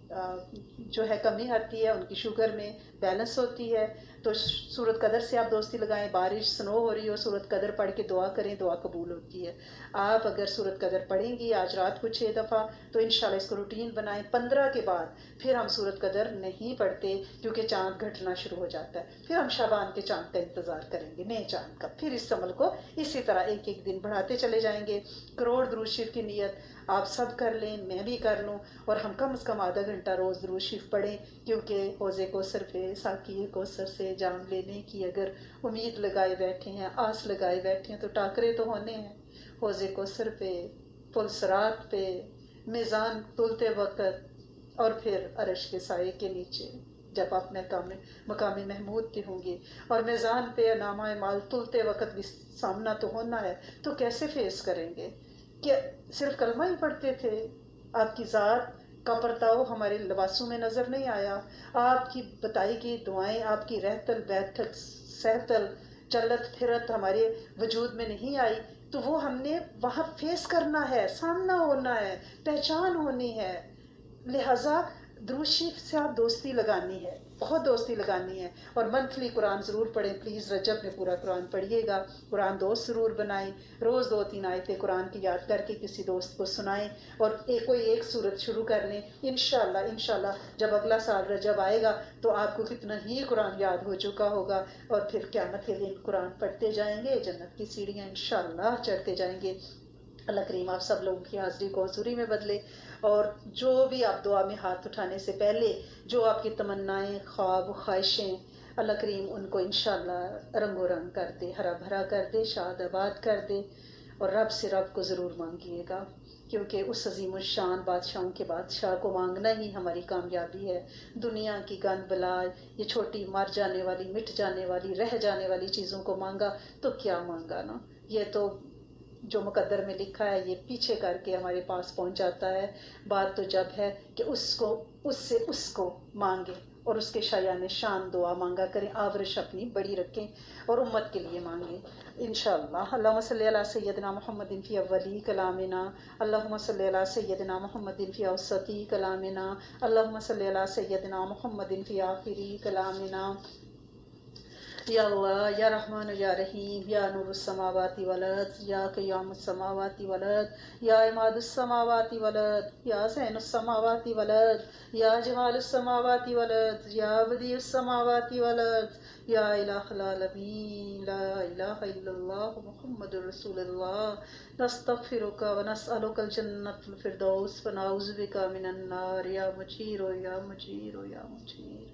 जो है कमी आती है, उनकी शुगर में बैलेंस होती है। तो सूरत कदर से आप दोस्ती लगाएं। बारिश स्नो हो रही हो, सूरत कदर पढ़ के दुआ करें, दुआ कबूल होती है। आप अगर सूरत कदर पढ़ेंगी आज रात को 6 दफ़ा तो इंशाल्लाह इसको रूटीन बनाएं। 15 के बाद फिर हम सूरत कदर नहीं पढ़ते क्योंकि चांद घटना शुरू हो जाता है। फिर हम शाबान के चांद का इंतज़ार करेंगे, नए चांद का। फिर इस अमल को इसी तरह एक एक दिन बढ़ाते चले जाएंगे। करोड़ दुरूद शरीफ की नीयत आप सब कर लें, मैं भी कर लूँ, और हम कम से कम आधा घंटा रोज़ दुरूद शरीफ पढ़ें, क्योंकि हौज़े कौसर पे साकी कौसर से जाम लेने की अगर उम्मीद लगाए बैठे हैं, आस लगाए बैठे हैं, तो टाकरे तो होने हैं। हौज़े कौसर पे, पुलसरात पे, मीज़ान तुलते वक़्त, और फिर अरश के साए के नीचे जब आप मकाम महमूद के होंगे, और मीज़ान पे नामा माल तुलते वक़्त भी सामना तो होना है। तो कैसे फेस करेंगे? क्या सिर्फ कलमा ही पढ़ते थे? आपकी ज़ात का परताव हमारे लिबासों में नज़र नहीं आया? आपकी बताई गई दुआएं, आपकी रहतल बैठक सहतल चलत फिरत हमारे वजूद में नहीं आई? तो वो हमने वहाँ फेस करना है, सामना होना है, पहचान होनी है। लिहाजा दुरूद शरीफ से आप दोस्ती लगानी है, बहुत दोस्ती लगानी है। और मंथली कुरान ज़रूर पढ़ें प्लीज़। रजब में पूरा कुरान पढ़िएगा। कुरान दोस्त ज़रूर बनाएं। रोज़ 2-3 आयतें कुरान की याद करके किसी दोस्त को सुनाएं, और कोई एक सूरत शुरू कर लें। इंशाल्लाह जब अगला साल रजब आएगा तो आपको कितना ही कुरान याद हो चुका होगा, और फिर क़यामत के दिन कुरान पढ़ते जाएंगे, जन्नत की सीढ़ियाँ इंशाल्लाह चढ़ते जाएंगे। अल्लाह करीम आप सब लोगों की हाज़िरी को हज़ूरी में बदले। और जो भी आप दुआ में हाथ उठाने से पहले जो आपकी तमन्नाएं, ख्वाब, ख्वाहिशें, अल्लाह करीम उनको इंशाल्लाह रंगो रंग कर दे, हरा भरा कर दे, शाद आबाद कर दे। और रब से रब को ज़रूर मांगिएगा, क्योंकि उस अजीम शान बादशाहों के बादशाह को मांगना ही हमारी कामयाबी है। दुनिया की गंद बला, ये छोटी मर जाने वाली, मिट जाने वाली, रह जाने वाली चीज़ों को मांगा तो क्या मांगा ना। ये तो जो मुकद्दर में लिखा है ये पीछे करके हमारे पास पहुंच जाता है। बात तो जब है कि उसको मांगे और उसके शायान शान दुआ मांगा करें, आवरिश अपनी बड़ी रखें और उम्मत के लिए मांगे इंशाअल्लाह। अल्लाहुम्मा सल्ली अला सय्यदना मुहम्मदिन फी अव्वली कलामिना, अल्लाहुम्मा सल्ली अला सय्यदना मुहम्मदिन फी औसती कलामिना, अल्लाहुम्मा सल्ली अला सय्यदना मुहम्मदिन फी आखिरी कलामिना। या अल्लाह या रहमान या रहीम, या नूरुस समावाति वल अर्द, या क़यामुस समावाति वल अर्द, या इमादुस समावाति वल अर्द, या ज़ैनुस समावाति वल अर्द, या जमालुस समावाति वल अर्द, या बदीउस समावाति वल अर्द, या इलाहल आलमीन, ला इलाहा इल्लल्लाह मुहम्मदुर रसूलुल्लाह। नस्तग़फिरुका व नस्अलुकल जन्नतुल फ़िरदौस व नऊज़ु बिका मिनन नार, या मुजीर या मुजीर या मुजीर।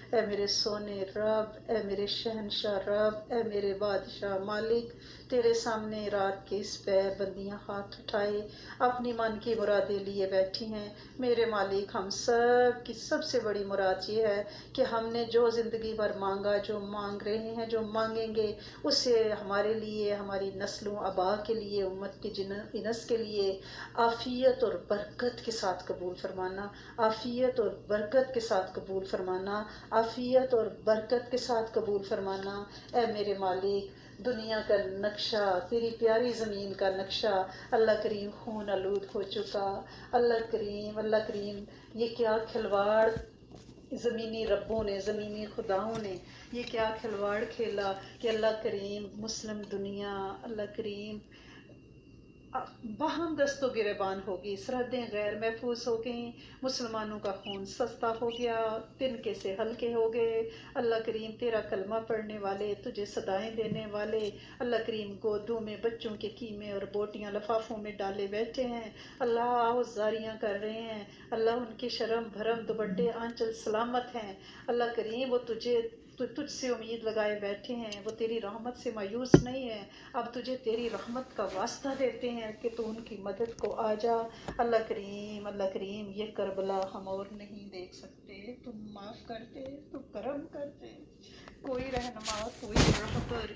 ए मेरे सोने रब, ए मेरे शहनशाह रब, ए मेरे बादशाह मालिक, तेरे सामने रात के इस पैर बंदियाँ हाथ उठाए अपनी मन की मुरादें लिए बैठी हैं। मेरे मालिक हम सब की सबसे बड़ी मुराद ये है कि हमने जो ज़िंदगी भर मांगा, जो मांग रहे हैं, जो मांगेंगे, उसे हमारे लिए, हमारी नस्लों आबा के लिए, उम्मत के इनस के लिए आफ़ियत और बरकत के साथ कबूल फरमाना, आफ़ियत और बरकत के साथ कबूल फरमाना, आफ़ियत और बरकत के साथ कबूल फरमाना। ए मेरे मालिक, दुनिया का नक्शा, तेरी प्यारी ज़मीन का नक्शा अल्लाह करीम खून आलूद हो चुका। अल्लाह करीम ये क्या खिलवाड़ ज़मीनी रब्बों ने, ज़मीनी खुदाओं ने ये क्या खिलवाड़ खेला कि अल्लाह करीम मुस्लिम दुनिया, अल्लाह करीम बाहम दस्तो गिरेबान होगी, सरहदें गैर महफूज हो गई, मुसलमानों का खून सस्ता हो गया, तिनके से हल्के हो गए। अल्लाह करीम तेरा कलमा पढ़ने वाले, तुझे सदाएं देने वाले अल्लाह करीम गोदों में बच्चों के कीमे और बोटियां लफाफों में डाले बैठे हैं। अल्लाह आउज़ारियाँ कर रहे हैं। अल्लाह उनके शर्म भरम दुपट्टे आंचल सलामत हैं। अल्लाह करीम वो तुझसे उम्मीद लगाए बैठे हैं, वो तेरी रहमत से मायूस नहीं है। अब तुझे तेरी रहमत का वास्ता देते हैं कि तू उनकी मदद को आ जा। अल्लाह करीम ये करबला हम और नहीं देख सकते, तुम माफ़ कर दे, तुम करम कर दे। कोई रहनुमा, कोई रहबर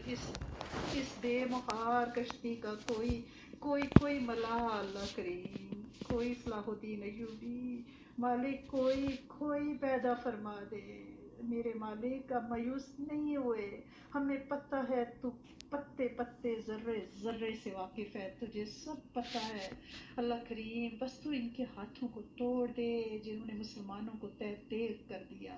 इस बेमुहार कश्ती का कोई मला, अल्लाह करीम कोई सलाहुद्दीन अय्यूबी, मालिक कोई पैदा फरमा दे। मेरे मालिक अब मायूस नहीं हुए, हमें पता है तू पत्ते पत्ते जर्रे जर्रे से वाकिफ है, तुझे सब पता है। अल्लाह करीम बस तू इनके हाथों को तोड़ दे जिन्होंने मुसलमानों को तह तेग कर दिया।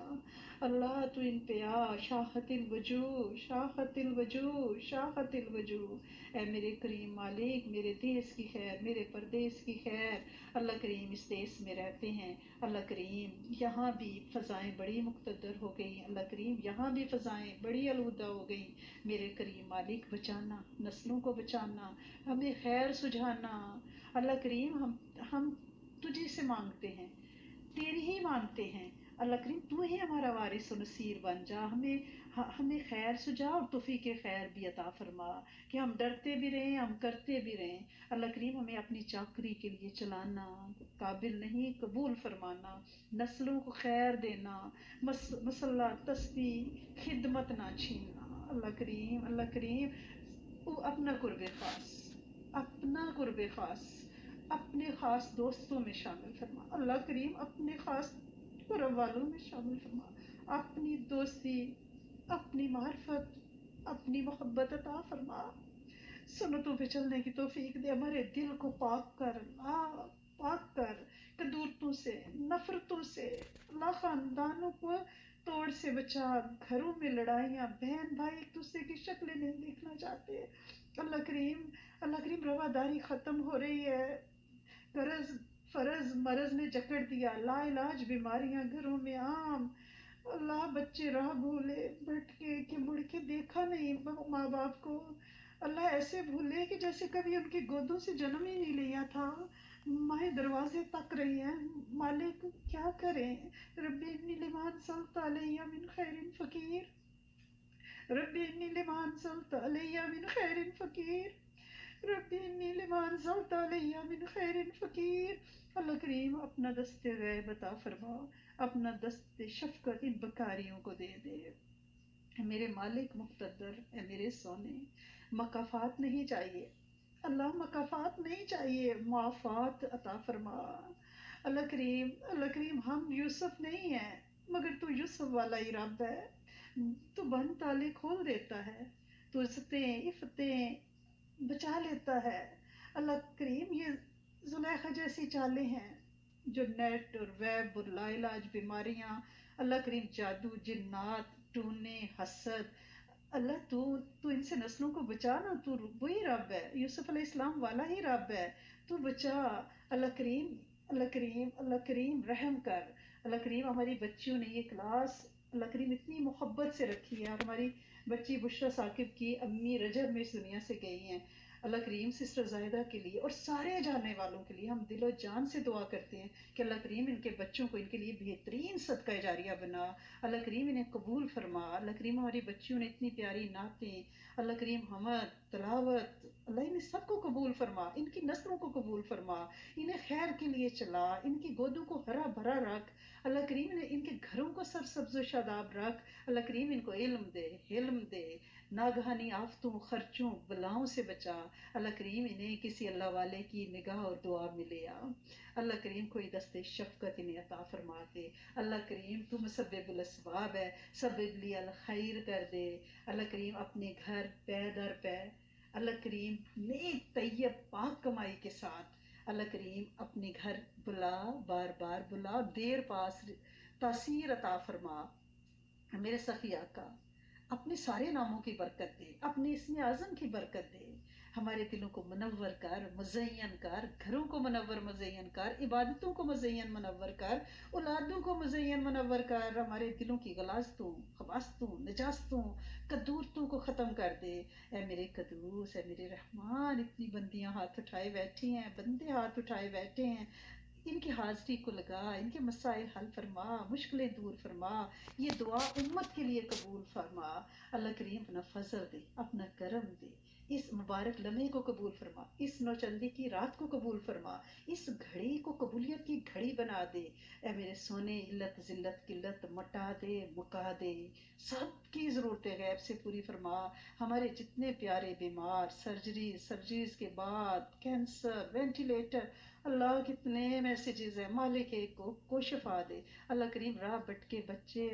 अल्लाह तू इन पे आ, शाहतिल वजू शाहतिल वजू शाहतिल वजू। ऐ मेरे करीम मालिक, मेरे देश की खैर, मेरे परदेश की खैर। अल्लाह करीम इस देश में रहते हैं, अल्लाह करीम यहाँ भी फ़ज़ाएँ बड़ी मुक़तदर हो गई, अल्लाह करीम यहाँ भी फ़ज़ाएँ बड़ी आलूदा हो गई। मेरे करीम मालिक बचाना, नस्लों को बचाना, हमें खैर सुझाना। अल्लाह करीम हम तुझे से मांगते हैं, तेरी ही मांगते हैं। अल्लाह करीम तू ही हमारा वारिस और नसीर बन जा, हमें खैर सुझा और तौफीक खैर भी अता फरमा कि हम डरते भी रहें, हम करते भी रहें। अल्लाह करीम हमें अपनी चाकरी के लिए चलाना काबिल नहीं, कबूल फरमाना, नस्लों को खैर देना, मसल्ला तस्बी खिदमत ना छीनना। अल्लाह करीम वो अपना कुर्बे खास, अपना कुर्बे खास अपने ख़ास दोस्तों में शामिल फरमा। अल्लाह करीम अपने ख़ास कुर्ब वालों में शामिल फरमा, अपनी दोस्ती, अपनी मार्फत, अपनी मोहब्बत अता फरमा। सुन्नतों पे चलने की तौफीक दे, हमारे दिल को पाक कर अल्लाह, पाक कर कदूरतों से, नफरतों से। अल्लाह ख़ानदानों को तोड़ से बचा, घरों में लड़ाइयाँ, बहन भाई एक दूसरे की शक्लें नहीं देखना चाहते। अल्लाह करीम रवादारी ख़त्म हो रही है, गरज फरज मरज ने जकड़ दिया, लाइलाज बीमारियां घरों में आम। अल्लाह बच्चे राह भूले भटके कि मुड़ के देखा नहीं माँ बाप को। अल्लाह ऐसे भूले कि जैसे कभी उनकी गोदों से जन्म ही नहीं लिया था। माए दरवाजे तक रही हैं, मालिक क्या करें। रब्बी इन्नी लिमान सल्त अलैया मिन खैरिन फकीर, रब्बी इन्नी लिमान सल्त अलैया मिन खैरिन फकीर, रब्बी इन्नी लिमान सल्त अलैया मिन खैरिन फकीर। अल्लाह करीम अपना दस्ते गैब अता फरमा, अपना दस्ते शफकत इन बकारियों को दे दे। मेरे मालिक मुक़्तदर है, मेरे सोने मकाफात नहीं चाहिए, अल्लाह मकाफात नहीं चाहिए, मुआफ़ात अता फरमा। अल्लाह करीम हम यूसुफ नहीं हैं मगर तू यूसुफ वाला ही रब है। तू बंद ताले खोल देता है, तू इज़्ज़तें इफ़्फ़तें बचा लेता है। अल्लाह करीम ये जुलेखा जैसी चालें हैं जो नेट और वेब और लाइलाज बीमारियां, अल्लाह करीम जादू जिन्नात टूने हसद, अल्लाह तू तू इनसे नस्लों को बचा ना, तू वही रब है, यूसुफ अलैहिस्सलाम वाला ही रब है, तू बचा। अल्लाह करीम अल्लाह करीम अल्लाह करीम रहम कर। अल्लाह करीम हमारी बच्चियों ने ये क्लास अल्लाह करीम इतनी मोहब्बत से रखी है, और हमारी बच्ची बुशरा साकिब की अम्मी रजब में इस दुनिया से गई हैं। अल्लाह करीम सिस्टर जायदा के लिए और सारे जानने वालों के लिए हम दिलो जान से दुआ करते हैं कि अल्लाह करीम इनके बच्चों को इनके लिए बेहतरीन सदका जारिया बना। अल्लाह करीम इन्हें कबूल फरमा। अल्लाह करीम हमारी बच्चियों ने इतनी प्यारी नातें, अल्लाह करीम हमद तलावत, अल्लाह इन्हें सबको कबूल फरमा, इनकी नस्लों को कबूल फरमा, इन्हें खैर के लिए चला, इनकी गोदों को हरा भरा रख। अल्लाह करीम ने इनके घरों को सरसब्ज शादाब रख। अल्लाह करीम इनको इल्म दे, हिल्म दे, नागहानी आफतों खर्चों बलाओं से बचा। अल्लाह करीम इन्हें किसी अल्लाह वाले की निगाह और दुआ मिले आ। अल्लाह करीम कोई दस्ते शफकत इन्हें अता फरमा दे। अल्लाह करीम तू मुसब्बिबुल अस्बाब है, सब्बिब ली अल खैर कर दे। अल्लाह करीम अपने घर पै दर पै अल्लाह करीम नेक तैयब पाक कमाई के साथ अल्लाह करीम अपने घर बुला, बार बार बुला, देर पास तासीर अता फरमा। मेरे सफ़ी आका अपने सारे नामों की बरकत दे, अपने इसमें आज़म की बरकत दे, हमारे दिलों को मुनव्वर कर, मुज़य्यन कर, घरों को मुनव्वर मुज़य्यन कर, इबादतों को मुज़य्यन मुनव्वर कर, औलादों को मुज़य्यन मुनव्वर कर, हमारे दिलों की गलाज़तों खबास्तों नजास्तों कदूरतों को ख़त्म कर दे। ऐ मेरे कदूस, ऐ मेरे रहमान, इतनी बंदियां हाथ उठाए बैठी हैं, बंदे हाथ उठाए बैठे हैं, इनकी हाजिरी को लगा, इनके मसाइल हल फरमा, मुश्किलें दूर फरमा, ये दुआ उम्मत के लिए कबूल फरमा। अल्लाह करीम अपना फजल दे, अपना करम दे, اس مبارک لمحے کو قبول فرما، اس نوچندی کی رات کو قبول فرما، اس گھڑی کو قبولیت کی گھڑی بنا دے۔ اے میرے سونے، علت ذلت قلت مٹا دے، مکا دے، سب کی ضرورتیں غیب سے پوری فرما۔ ہمارے جتنے پیارے بیمار، سرجریز کے بعد کینسر، وینٹیلیٹر، اللہ کتنے میسیجز ہیں، مالک کو شفا دے۔ اللہ کریم راہ بھٹکے بچے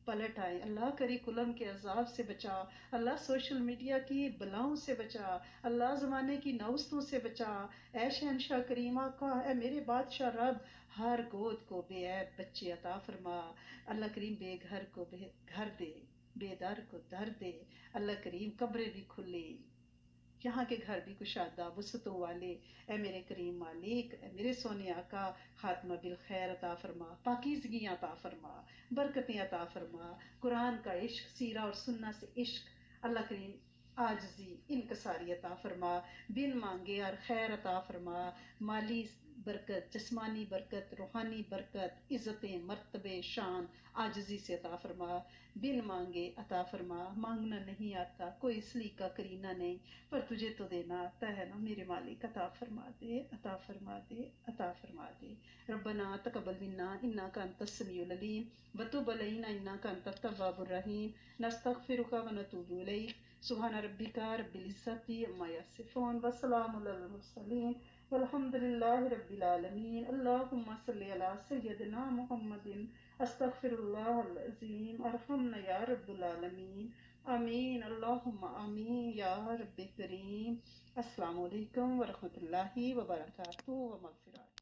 پلٹ آئے، اللہ کری کلم کے عذاب سے بچا، اللہ سوشل میڈیا کی بلاؤں سے بچا، اللہ زمانے کی نوستوں سے بچا۔ اے شہنشاہ کریم آقا، اے میرے بادشاہ رب، ہر گود کو بے عیب بچے عطا فرما۔ اللہ کریم بے گھر کو بے گھر دے، بے در کو در دے۔ اللہ کریم قبریں بھی کھلے، یہاں کے گھر بھی کشادہ وسعتوں والے۔ اے میرے کریم مالک، اے میرے سونے آقا، خاتمہ بالخیر عطا فرما، پاکیزگیاں عطا فرما، برکتیں عطا فرما، قرآن کا عشق، سیرہ اور سنہ سے عشق۔ اللہ کریم عاجزی انکساری عطا فرما، بن مانگے اور خیر عطا فرما، مالی برکت، جسمانی برکت، روحانی برکت، عزتیں، مرتبے، شان عاجزی سے عطا فرما، بن مانگے عطا فرما۔ مانگنا نہیں آتا، کوئی سلیقہ کرینہ نہیں، پر تجھے تو دینا آتا ہے نا میرے مالک، عطا فرما دے، عطا فرما دے، عطا فرما دے۔ ربنا تقبل منا انک انت السمیع العلیم وتب علینا انک انت التواب الرحیم، نستغفرک ونتوب الیک۔ سبحان ربک رب العزۃ عما یصفون وسلام علی المرسلین والحمد للہ رب العالمین۔ اللہم صلی علی سیدنا محمد، استغفر اللہ العظیم، ارحمنا یا رب العالمین، آمین اللہم آمین یا رب کریم۔ السلام علیکم ورحمۃ اللہ وبرکاتہ و مغفرات۔